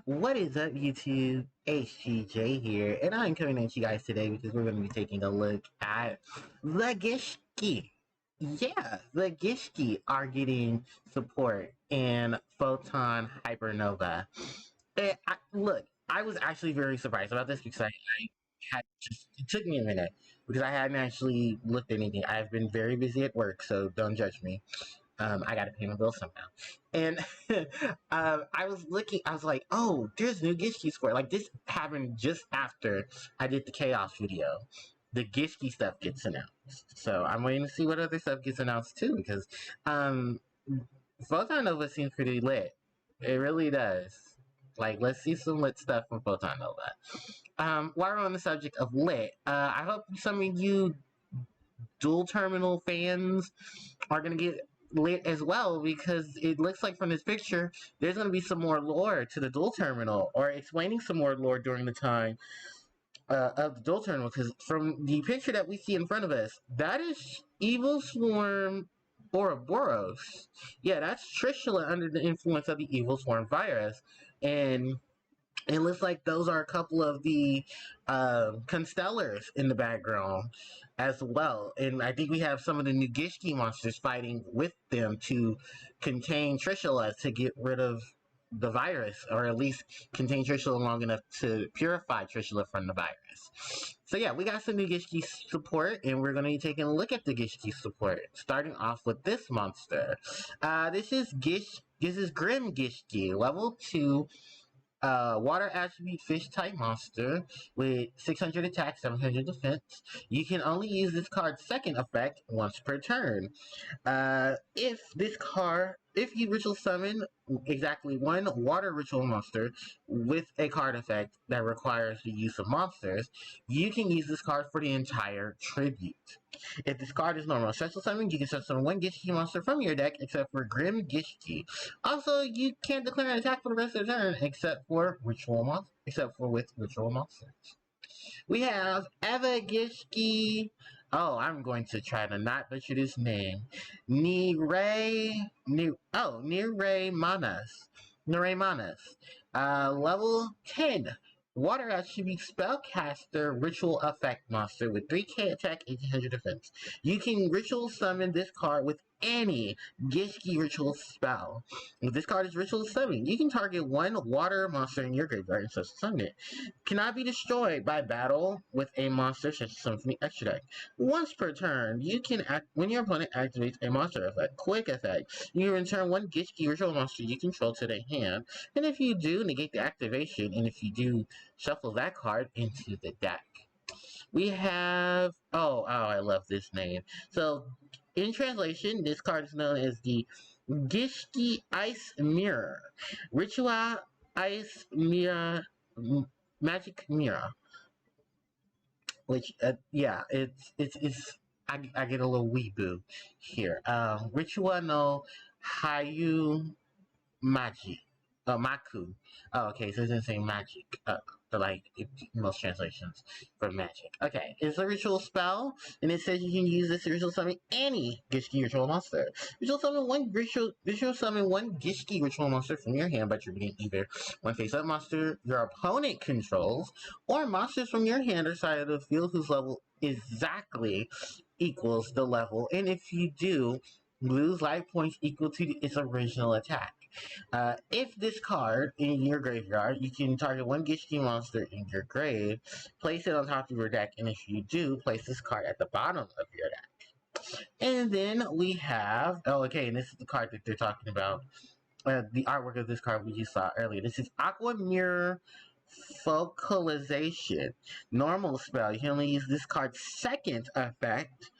What is up, YouTube? HGJ here, and I'm coming at you guys today because we're going to be taking a look at the Gishki. Yeah, the Gishki are getting support in Photon Hypernova. Look, I was actually very surprised about this because I had just, it took me a minute because I hadn't actually looked at anything. I've been very busy at work, so don't judge me. I got to pay my bill somehow. And I was looking, I was like, oh, there's new Gishki score. Like, this happened just after I did the Chaos video. The Gishki stuff gets announced. So I'm waiting to see what other stuff gets announced too, because Photon Nova seems pretty lit. It really does. Like, let's see some lit stuff from Photon Nova. While we're on the subject of lit, I hope some of you dual terminal fans are going to get lit as well, because it looks like from this picture there's going to be some more lore to the dual terminal, or explaining some more lore during the time of the dual terminal, because from the picture that we see in front of us, that is Evil Swarm Ouroboros. Yeah, that's Trishula under the influence of the Evil Swarm virus, and it looks like those are a couple of the constellars in the background as well. And I think we have some of the new Gishki monsters fighting with them to contain Trishula, to get rid of the virus, or at least contain Trishula long enough to purify Trishula from the virus. So yeah, we got some new Gishki support, and we're going to be taking a look at the Gishki support, starting off with this monster. This is Grim Gishki, level 2, water attribute fish type monster with 600 attack, 700 defense. You can only use this card's second effect once per turn. If you ritual summon exactly one water ritual monster with a card effect that requires the use of monsters, you can use this card for the entire tribute. If this card is normal special summon, you can special summon one Gishki monster from your deck except for Grim Gishki. Also, you can't declare an attack for the rest of the turn except for with ritual monsters. We have Eva Gishki. Oh, I'm going to try to not butcher this name. Nire Manas. Level 10. Water attribute spellcaster ritual effect monster with 3k attack, 1800 defense. You can ritual summon this card with any Gishki ritual spell. If this card is ritual summoning, you can target one water monster in your graveyard and special summon it. Cannot be destroyed by battle with a monster such as summon from the extra deck. Once per turn, you can when your opponent activates a monster effect, quick effect, you return one Gishki ritual monster you control to their hand, and if you do, negate the activation, and if you do, shuffle that card into the deck. We have, I love this name. So, in translation, this card is known as the Gishki Ice Mirror. Ritual Ice Mirror, Magic Mirror. Which, I get a little weeboo here. Ritual no Hayu Magi. Maku. Oh, okay, so it doesn't say magic. Most translations for magic. Okay, it's a ritual spell, and it says you can use this to ritual summon any Gishki ritual monster. Ritual summon one Gishki ritual monster from your hand by attributing either one face-up monster your opponent controls, or monsters from your hand or side of the field whose level exactly equals the level, and if you do, lose life points equal to its original attack. If this card in your graveyard, you can target one Gishki monster in your grave, place it on top of your deck, and if you do, place this card at the bottom of your deck. And then we have, and this is the card that they're talking about. The artwork of this card we just saw earlier. This is Aqua Mirror Focalization. Normal spell. You can only use this card's second effect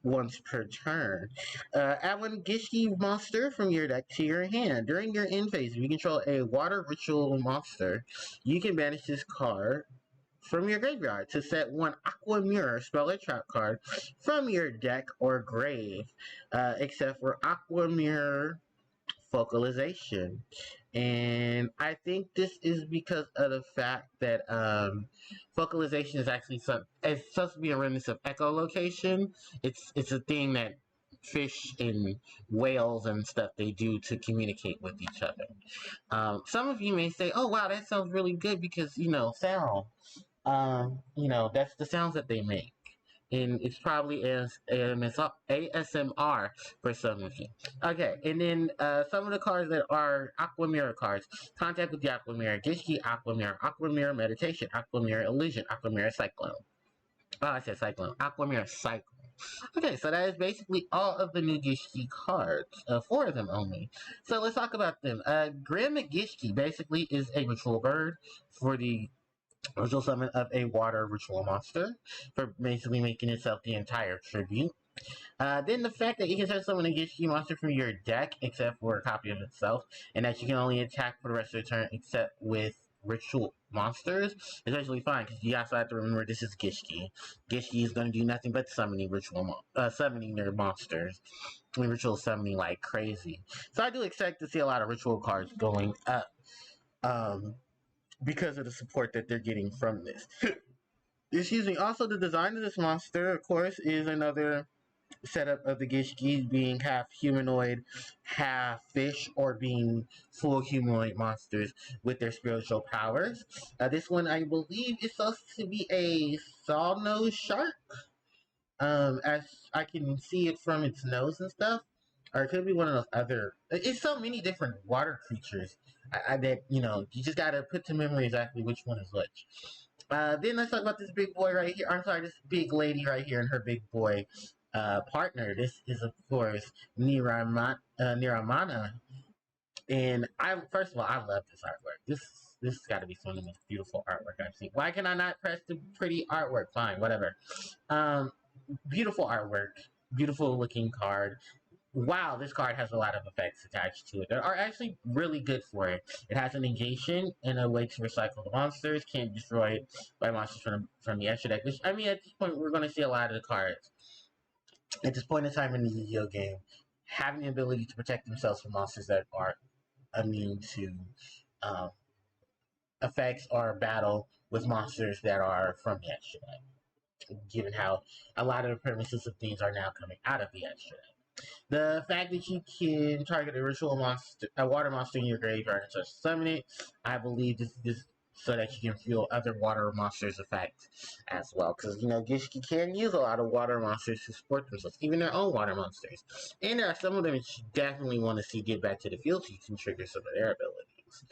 once per turn. Add one Gishki monster from your deck to your hand. During your end phase, if you control a water ritual monster, you can banish this card from your graveyard to set one Aqua Mirror spell or trap card from your deck or grave, except for Aqua Mirror Focalization. And I think this is because of the fact that focalization is actually it's supposed to be a remnant of echolocation. It's a thing that fish and whales and stuff they do to communicate with each other. Some of you may say, "Oh wow, that sounds really good because sound." That's the sounds that they make. And it's probably as ASMR for some of you. Okay, and then some of the cards that are Aqua Mirror cards. Contact with the Aqua Mirror, Gishki Aqua Mirror Meditation, Aqua Mirror Illusion, Aqua Mirror Cyclone. Oh, I said Cyclone. Aqua Mirror Cyclone. Okay, so that is basically all of the new Gishki cards. 4 of them only. So let's talk about them. Grim Gishki basically is a ritual bird for the ritual summon of a water ritual monster, for basically making itself the entire tribute. Then the fact that you can set summon a Gishki monster from your deck, except for a copy of itself, and that you can only attack for the rest of the turn except with ritual monsters, is actually fine, because you also have to remember this is Gishki. Gishki is going to do nothing but summoning summoning their monsters. Ritual summoning like crazy. So I do expect to see a lot of ritual cards going up. Because of the support that they're getting from this. Excuse me. Also, the design of this monster, of course, is another setup of the Gishki being half humanoid, half fish, or being full humanoid monsters with their spiritual powers. This one, I believe, is supposed to be a saw-nose shark. As I can see it from its nose and stuff. Or it could be one of those other. It's so many different water creatures that you just gotta put to memory exactly which one is which. Then let's talk about this big boy right here. I'm sorry, this big lady right here and her big boy partner. This is of course Niramana, and first of all I love this artwork. This has got to be some of the most beautiful artwork I've seen. Why can I not press the pretty artwork? Fine, whatever. Beautiful artwork, beautiful looking card. Wow, this card has a lot of effects attached to it that are actually really good for it. It has a negation and a way to recycle the monsters. Can't destroy it by monsters from the extra deck. Which, I mean, at this point, we're going to see a lot of the cards. At this point in time in the Yu-Gi-Oh game, having the ability to protect themselves from monsters that are immune to effects or battle with monsters that are from the extra deck. Given how a lot of the premises of things are now coming out of the extra deck. The fact that you can target a ritual monster, a water monster in your graveyard and just summon it, I believe this is so that you can feel other water monsters' effect as well. Because, Gishki can use a lot of water monsters to support themselves, even their own water monsters. And there are some of them that you definitely want to see get back to the field so you can trigger some of their abilities.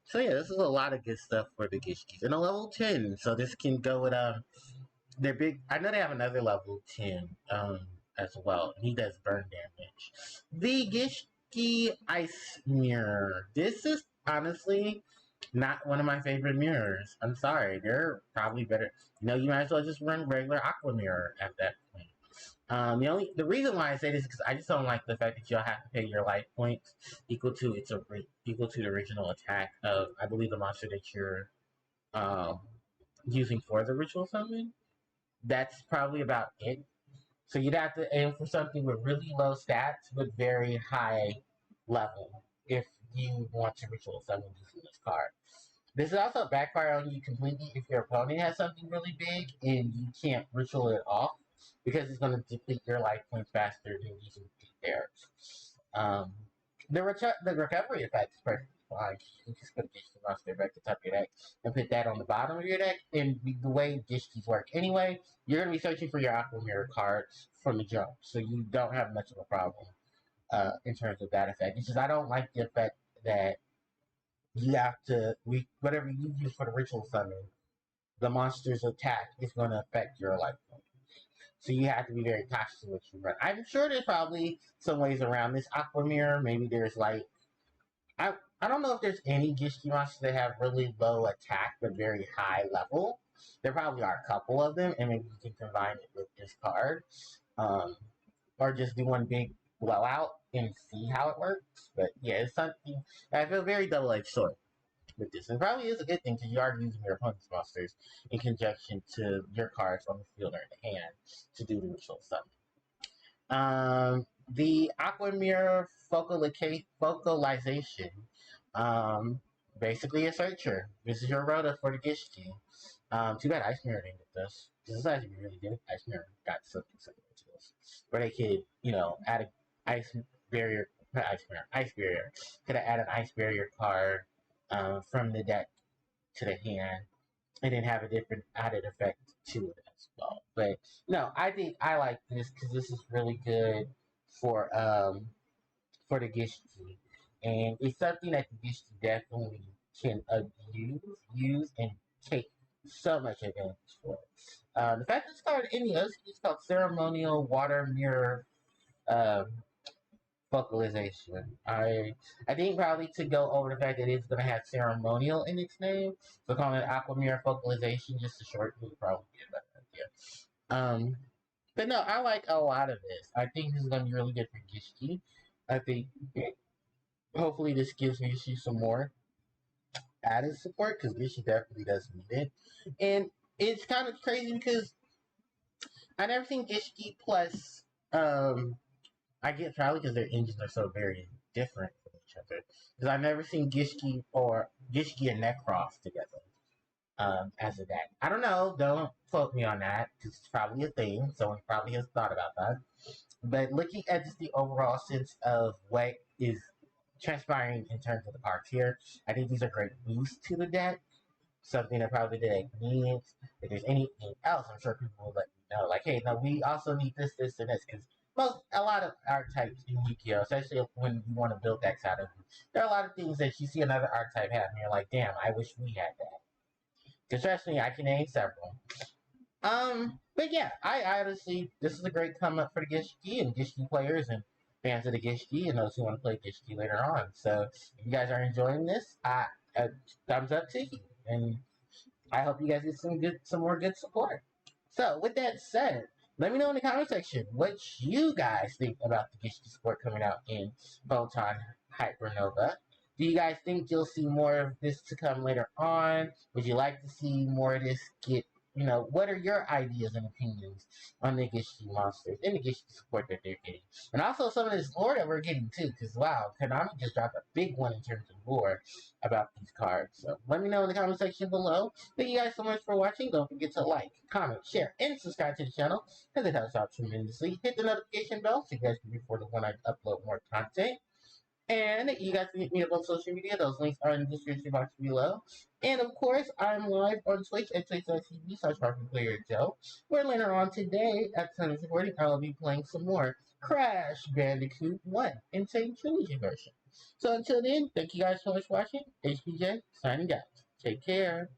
So yeah, this is a lot of good stuff for the Gishkis. And a level 10, so this can go with, their big, I know they have another level 10, as well. He does burn damage. The Gishki Ice Mirror. This is honestly not one of my favorite mirrors. I'm sorry. They're probably better. You might as well just run regular Aqua Mirror at that point. The reason why I say this is because I just don't like the fact that you'll have to pay your life points equal to the original attack of, I believe, the monster that you're using for the ritual summon. That's probably about it. So you'd have to aim for something with really low stats but very high level if you want to ritual summon using this card. This is also backfire on you completely if your opponent has something really big and you can't ritual it off because it's going to deplete your life points faster than using theirs. The recovery effect is perfectly fine. You just put a Gishki monster back to the top of your deck and put that on the bottom of your deck. And the way Gishkis work anyway, you're going to be searching for your Aqua Mirror cards from the jump. So you don't have much of a problem in terms of that effect. It's just I don't like the effect that you have to, whatever you use for the ritual summon, the monster's attack is going to affect your life point. So you have to be very cautious of what you run. I'm sure there's probably some ways around this Aqua Mirror. Maybe there's like, I don't know if there's any Gishki monsters that have really low attack but very high level. There probably are a couple of them, and maybe you can combine it with this card. Or just do one big blowout and see how it works. But yeah, it's something I feel very double-edged sword with this. And probably is a good thing because you are using your opponent's monsters in conjunction to your cards on the field or in the hand to do the ritual summon. The Aqua Mirror focalization. Basically a searcher. This is your rota for the Gishki. Too bad Ice Mirror didn't get this. This is actually really good. Ice Mirror got something similar to levels, where they could, add an ice barrier, not ice barrier. Could have added an ice barrier card from the deck to the hand, and then have a different added effect to it as well. But no, I think I like this because this is really good for for the Gishki, and it's something that the Gishki definitely can use, and take so much advantage for. The fact that it's called Indios, it's called Ceremonial Water Mirror um, Focalization. I think probably to go over the fact that it's going to have ceremonial in its name, so calling it Aqua Mirror Focalization just a short would probably be a better idea. Um, but no, I like a lot of this. I think this is going to be really good for Gishki. I think hopefully this gives Gishki some more added support because Gishki definitely does need it. And it's kind of crazy because I never seen Gishki plus I get probably because their engines are so very different from each other. Because I've never seen Gishki and Necros together as a deck. I don't know. Don't quote me on that because it's probably a thing. Someone probably has thought about that. But looking at just the overall sense of what is transpiring in terms of the cards here, I think these are great boosts to the deck. Something that probably the deck needs. If there's anything else, I'm sure people will let me know. Like, hey, no, we also need this, this, and this. Because a lot of archetypes in Yu-Gi-Oh!, especially when you want to build decks out of them, there are a lot of things that you see another archetype have, and you're like, damn, I wish we had that. Because trust me, I can name several. But yeah, I honestly, this is a great come up for the Gishki and Gishki players and fans of the Gishki and those who want to play Gishki later on. So if you guys are enjoying this, thumbs up to you, and I hope you guys get some more good support. So with that said, let me know in the comment section what you guys think about the Gishki support coming out in Photon Hypernova. Do you guys think you'll see more of this to come later on? Would you like to see more of this get, what are your ideas and opinions on the Gishki monsters and the Gishki support that they're getting? And also some of this lore that we're getting too, because wow, Konami just dropped a big one in terms of lore about these cards. So let me know in the comment section below. Thank you guys so much for watching. Don't forget to like, comment, share, and subscribe to the channel, because it helps out tremendously. Hit the notification bell so you guys can be before when I upload more content. And you guys can hit me up on social media. Those links are in the description box below. And of course, I'm live on Twitch at twitch.tv/HarpiePlayerJoe, where later on today, at the time of recording, I will be playing some more Crash Bandicoot 1 Insane Trilogy version. So until then, thank you guys so much for watching. HPJ, signing out. Take care.